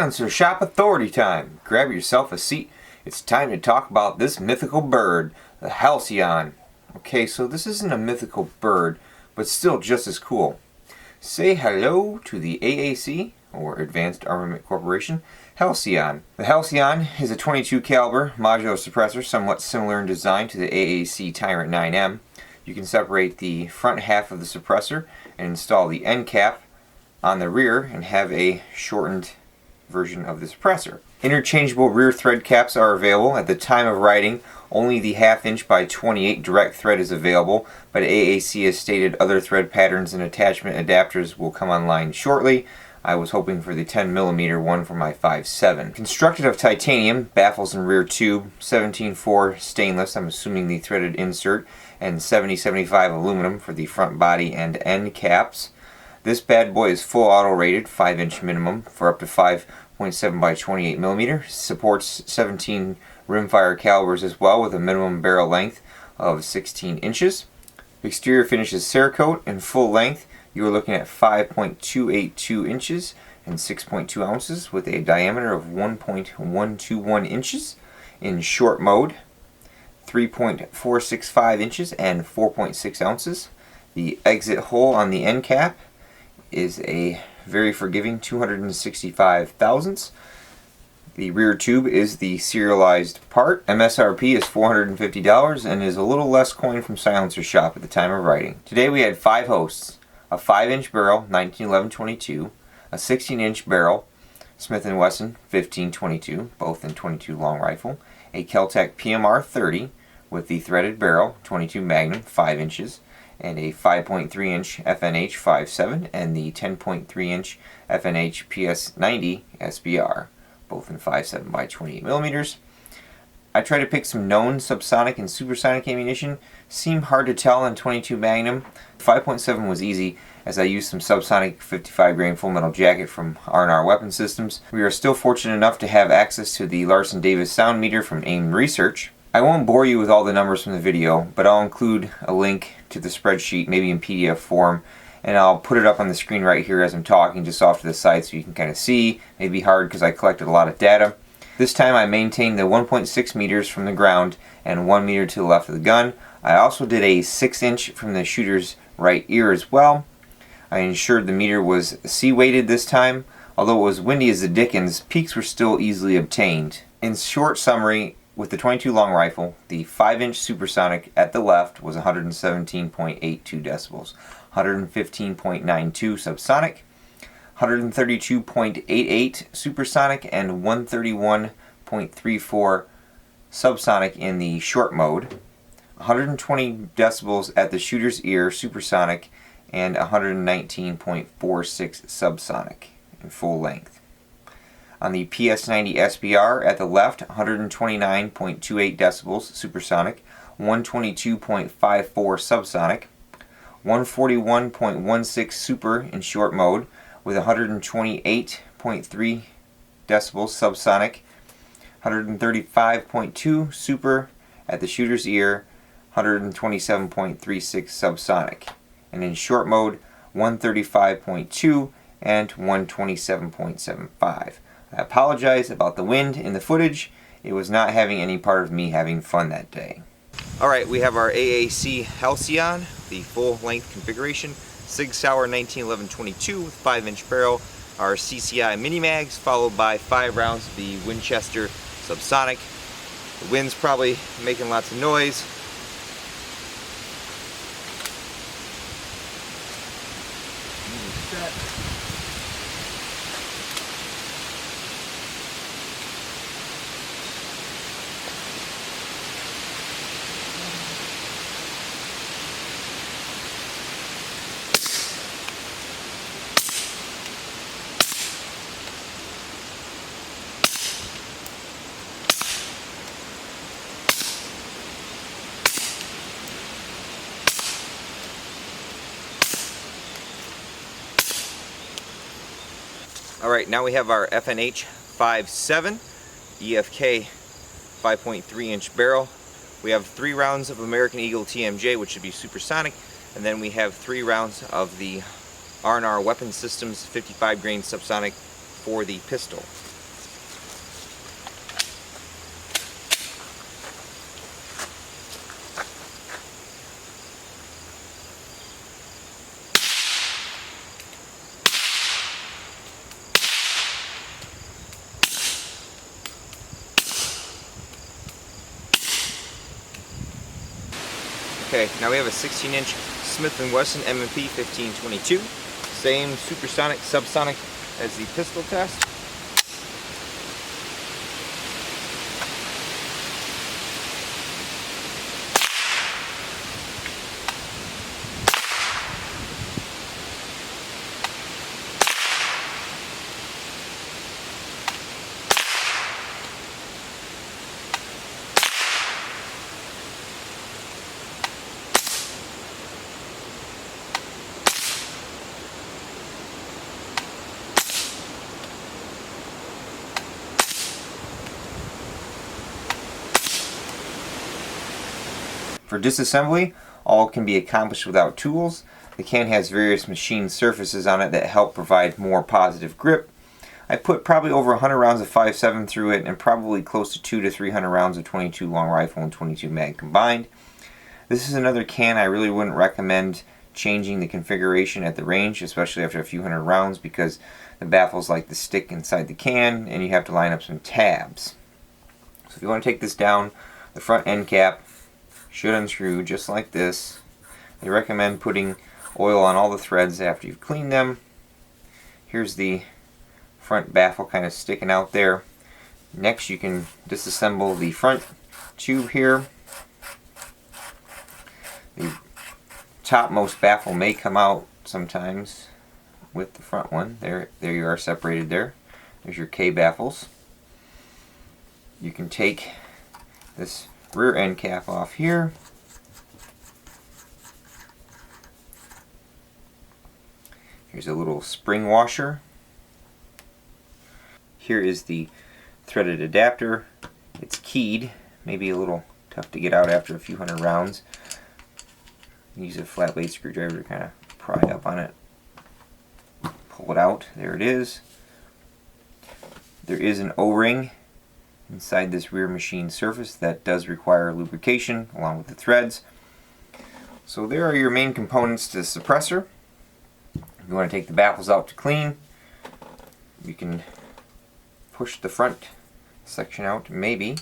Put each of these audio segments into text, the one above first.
Silencer Shop Authority time. Grab yourself a seat. It's time to talk about this mythical bird, the Halcyon. Okay, so this isn't a mythical bird, but still just as cool. Say hello to the AAC, or Advanced Armament Corporation, Halcyon. The Halcyon is a 22 caliber modular suppressor, somewhat similar in design to the AAC Tyrant 9M. You can separate the front half of the suppressor and install the end cap on the rear and have a shortened version of the suppressor. Interchangeable rear thread caps are available. At the time of writing, only the 1/2 inch by 28 direct thread is available, but AAC has stated other thread patterns and attachment adapters will come online shortly. I was hoping for the 10mm one for my 5.7. Constructed of titanium, baffles and rear tube, 17.4 stainless, I'm assuming the threaded insert, and 70-75 aluminum for the front body and end caps. This bad boy is full auto rated, 5-inch minimum for up to 5.7 by 28mm. Supports 17 rimfire calibers as well, with a minimum barrel length of 16 inches. Exterior finish is Cerakote, and full length you are looking at 5.282 inches and 6.2 ounces with a diameter of 1.121 inches. In short mode, 3.465 inches and 4.6 ounces. The exit hole on the end cap is a very forgiving 265 thousandths. The rear tube is the serialized part. MSRP is $450 and is a little less coin from Silencer Shop at the time of writing. Today we had 5 hosts: a 5-inch barrel 1911-22, a 16-inch barrel Smith & Wesson 15-22, both in 22 long rifle, a Kel-Tec PMR 30 with the threaded barrel 22 Magnum 5 inches, and a 5.3-inch FNH 5.7 and the 10.3-inch FNH PS90 SBR, both in 5.7 by 28mm. I tried to pick some known subsonic and supersonic ammunition. Seemed hard to tell on 22 Magnum. 5.7 was easy, as I used some subsonic 55 grain full metal jacket from R.A.N.G.E weapon systems. We are still fortunate enough to have access to the Larson Davis sound meter from AIM Research. I won't bore you with all the numbers from the video, but I'll include a link to the spreadsheet, maybe in PDF form, and I'll put it up on the screen right here as I'm talking, just off to the side so you can kind of see. May be hard because I collected a lot of data. This time I maintained the 1.6 meters from the ground and 1 meter to the left of the gun. I also did a 6-inch from the shooter's right ear as well. I ensured the meter was C-weighted this time. Although it was windy as the dickens, peaks were still easily obtained. In short summary, with the 22 long rifle, the 5-inch supersonic at the left was 117.82 decibels, 115.92 subsonic, 132.88 supersonic, and 131.34 subsonic in the short mode, 120 decibels at the shooter's ear supersonic, and 119.46 subsonic in full length. On the PS90 SBR at the left, 129.28 decibels supersonic, 122.54 subsonic, 141.16 super in short mode with 128.3 decibels subsonic, 135.2 super at the shooter's ear, 127.36 subsonic, and in short mode 135.2 and 127.75. I apologize about the wind in the footage. It was not having any part of me having fun that day. Alright, we have our AAC Halcyon, the full length configuration, Sig Sauer 1911-22 with 5-inch barrel, our CCI mini mags, followed by 5 rounds of the Winchester subsonic. The wind's probably making lots of noise. Alright, now we have our FNH 5.7 EFK 5.3-inch barrel. We have 3 rounds of American Eagle TMJ, which should be supersonic, and then we have 3 rounds of the R.A.N.G.E weapon systems 55 grain subsonic for the pistol. Okay, now we have a 16-inch Smith & Wesson M P 1522. Same supersonic, subsonic as the pistol test. For disassembly, all can be accomplished without tools. The can has various machined surfaces on it that help provide more positive grip. I put probably over 100 rounds of 5.7 through it and probably close to 200 to 300 rounds of 22 long rifle and 22 mag combined. This is another can I really wouldn't recommend changing the configuration at the range, especially after a few hundred rounds, because the baffles like to stick inside the can and you have to line up some tabs. So if you want to take this down, the front end cap should unscrew just like this. They recommend putting oil on all the threads after you've cleaned them. Here's the front baffle kind of sticking out there. Next you can disassemble the front tube here. The topmost baffle may come out sometimes with the front one. There you are, separated there. There's your K baffles. You can take this rear end cap off here. Here's a little spring washer. Here is the threaded adapter. It's keyed, maybe a little tough to get out after a few hundred rounds. Use a flat blade screwdriver to kind of pry up on it. Pull it out. There it is. There is an O-ring inside this rear machine surface that does require lubrication along with the threads. So there are your main components to the suppressor. If you want to take the baffles out to clean, you can push the front section out, maybe.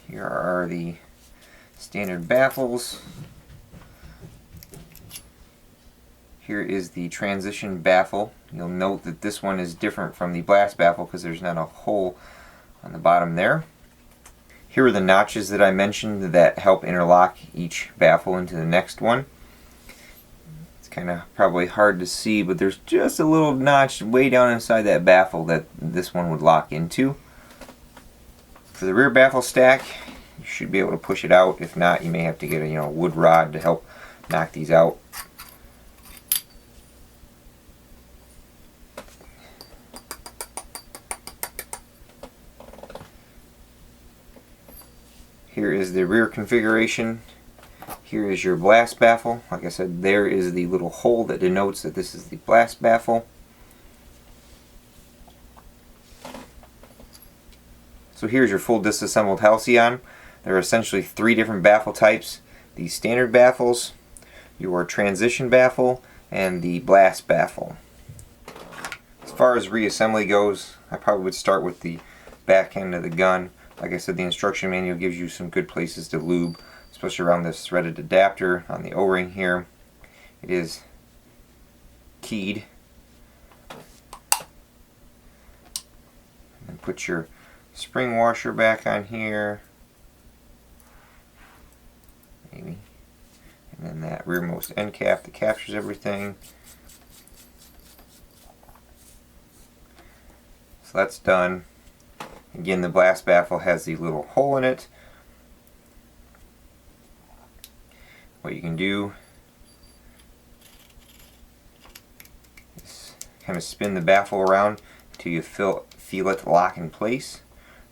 Here are the standard baffles. Here is the transition baffle. You'll note that this one is different from the blast baffle because there's not a hole on the bottom there. Here are the notches that I mentioned that help interlock each baffle into the next one. It's kind of probably hard to see, but there's just a little notch way down inside that baffle that this one would lock into. For the rear baffle stack, you should be able to push it out. If not, you may have to get a wood rod to help knock these out. Here is the rear configuration. Here is your blast baffle. Like I said, there is the little hole that denotes that this is the blast baffle. So here's your full disassembled Halcyon. There are essentially three different baffle types: the standard baffles, your transition baffle, and the blast baffle. As far as reassembly goes, I probably would start with the back end of the gun. Like I said, the instruction manual gives you some good places to lube, especially around this threaded adapter on the O-ring here. It is keyed. And put your spring washer back on here. Maybe. And then that rearmost end cap that captures everything. So that's done. Again, the blast baffle has the little hole in it. What you can do is kind of spin the baffle around until you feel it lock in place.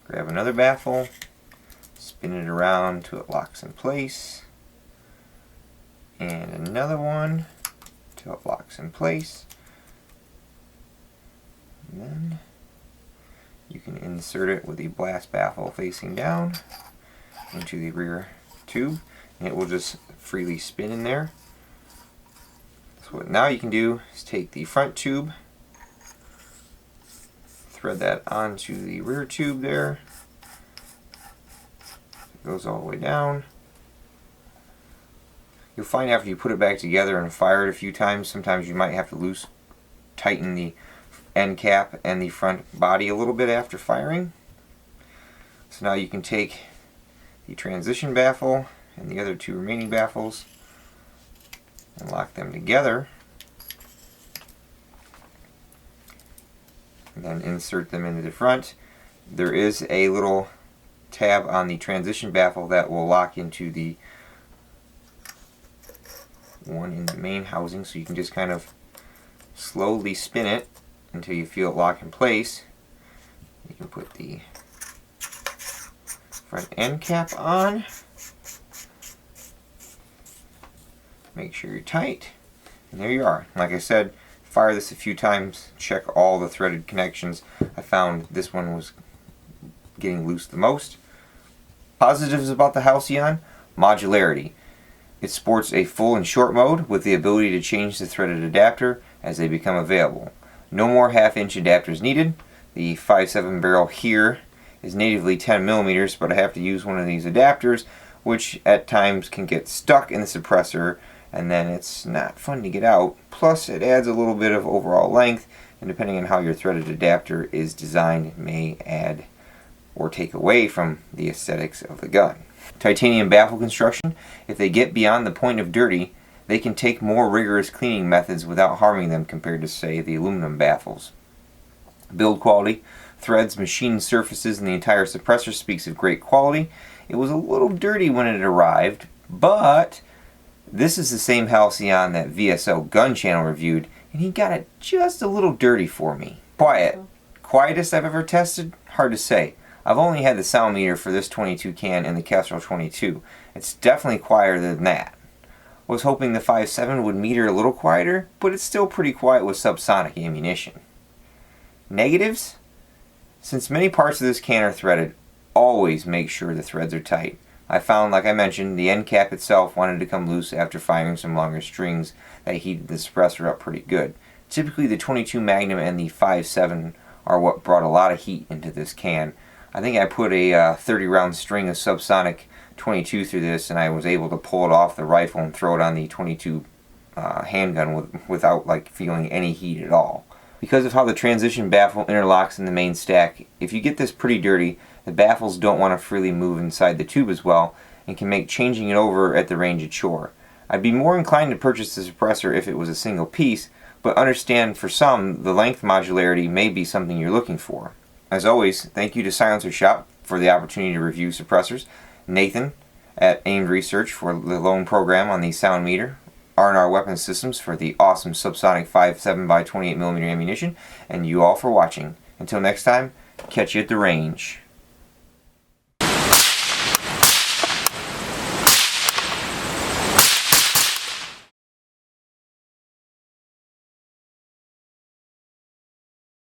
Grab another baffle, spin it around until it locks in place, and another one until it locks in place. And then you can insert it with the blast baffle facing down into the rear tube, and it will just freely spin in there. So what now you can do is take the front tube, thread that onto the rear tube there. It goes all the way down. You'll find after you put it back together and fire it a few times, sometimes you might have to tighten the end cap and the front body a little bit after firing. So now you can take the transition baffle and the other two remaining baffles and lock them together, and then insert them into the front. There is a little tab on the transition baffle that will lock into the one in the main housing, so you can just kind of slowly spin it until you feel it lock in place. You can put the front end cap on. Make sure you're tight, and there you are. Like I said, fire this a few times, check all the threaded connections. I found this one was getting loose the most. Positives about the Halcyon: modularity. It sports a full and short mode with the ability to change the threaded adapter as they become available. No more half-inch adapters needed. The 5.7 barrel here is natively 10 millimeters, but I have to use one of these adapters, which at times can get stuck in the suppressor, and then it's not fun to get out. Plus, it adds a little bit of overall length, and depending on how your threaded adapter is designed, it may add or take away from the aesthetics of the gun. Titanium baffle construction: if they get beyond the point of dirty, they can take more rigorous cleaning methods without harming them compared to, say, the aluminum baffles. Build quality: threads, machined surfaces, and the entire suppressor speaks of great quality. It was a little dirty when it arrived, but this is the same Halcyon that VSO Gun Channel reviewed, and he got it just a little dirty for me. Quietest I've ever tested? Hard to say. I've only had the sound meter for this 22 can and the Kestrel 22. It's definitely quieter than that. Was hoping the 5.7 would meter a little quieter, but it's still pretty quiet with subsonic ammunition. Negatives? Since many parts of this can are threaded, always make sure the threads are tight. I found, like I mentioned, the end cap itself wanted to come loose after firing some longer strings that heated the suppressor up pretty good. Typically the 22 Magnum and the 5.7 are what brought a lot of heat into this can. I think I put a 30 round string of subsonic 22 through this, and I was able to pull it off the rifle and throw it on the 22 handgun without feeling any heat at all. Because of how the transition baffle interlocks in the main stack, if you get this pretty dirty, the baffles don't want to freely move inside the tube as well, and can make changing it over at the range a chore. I'd be more inclined to purchase the suppressor if it was a single piece, but understand for some, the length modularity may be something you're looking for. As always, thank you to Silencer Shop for the opportunity to review suppressors, Nathan at Aimed Research for the loan program on the sound meter, R&R Weapons Systems for the awesome subsonic 5.7 by 28mm ammunition, and you all for watching. Until next time, catch you at the range.